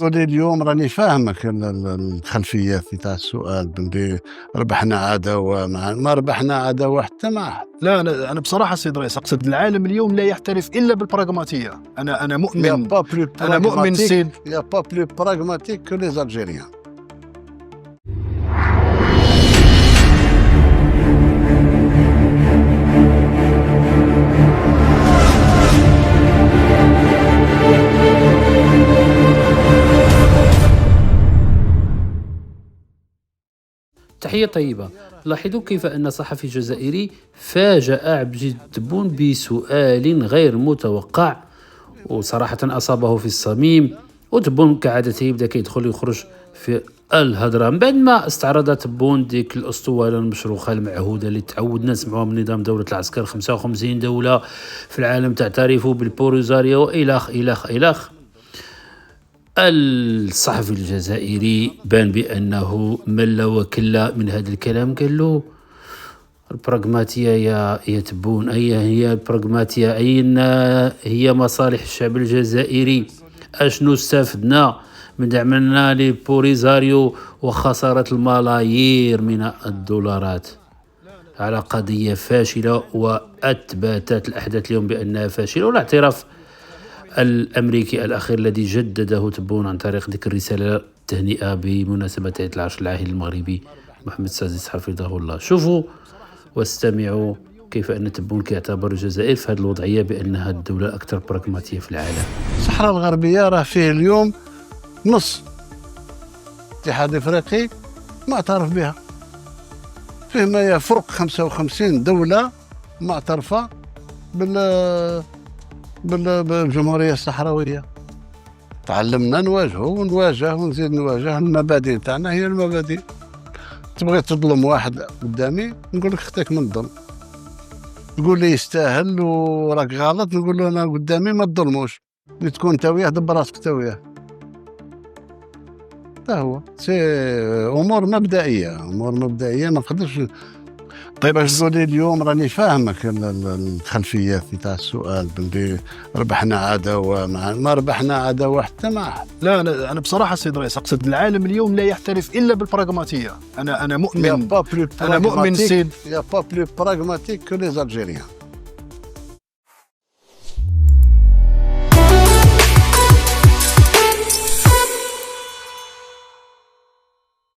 تقولي اليوم راني فاهمك الخلفية تاع السؤال بلي ربحنا عداوة ما ربحنا عداوة حتى مع حد. لا أنا بصراحة سيد رئيس أقصد العالم اليوم لا يحترف إلا بالبراغماتية. أنا مؤمن سيد يا با بلو براغماتيك كو لي زالجيريان. تحية طيبة. لاحظوا كيف أن صحفي جزائري فاجأ عبد المجيد تبون بسؤال غير متوقع، وصراحة أصابه في الصميم. وتبون كعادته يبدأ كيدخل يخرج في الهضرة من بعد ما استعرض تبون ديك الأسطوانة المشروخة المعهودة اللي تعودنا نسمعوها من نظام دولة العسكر. 55 دولة في العالم تعترف بالبوليزاريو إلخ. الصحفي الجزائري بان بأنه مل وكل من هذا الكلام. قال له البراغماتية يا تبون هي البراغماتية، أين هي مصالح الشعب الجزائري؟ أشنو استفدنا من دعمنا لبوليزاريو وخسارة الملايير من الدولارات على قضية فاشلة، وأثبتت الأحداث اليوم بأنها فاشلة. والاعتراف الأمريكي الأخير الذي جدده تبون عن طريق ذكر رسالة التهنئة بمناسبة عيد العرش العاهل المغربي محمد السادس حفظه الله. شوفوا واستمعوا كيف أن تبون كيعتبر الجزائر في هذه الوضعية بأنها الدولة الأكثر براغماتية في العالم. الصحراء الغربية راه فيه اليوم نص الاتحاد الافريقي معترف بها، فيه ما يفرق 55 دولة معترفة بالجمهورية الصحراوية. تعلمنا نواجه ونزيد نواجه. المبادئ تاعنا هي المبادئ. تبغي تظلم واحد قدامي نقول لك خطيك من الظلم، تقول لي يستاهل وراك غلط نقول له انا قدامي ما تظلموش، اللي تكون انت وياه دبر راسك انت وياه. هذا هو امور مبدئيه ما نقدرش. طيب اش تقولي اليوم راني فاهمك الخلفية تاع السؤال بلي ربحنا عداوة ما ربحنا عداوة حتى مع حد. لا أنا بصراحة سيد رئيس أقصد العالم اليوم لا يحترف إلا بالبراغماتية. أنا مؤمن يا با بلو سيد براغماتيك كو لي زالجيريان.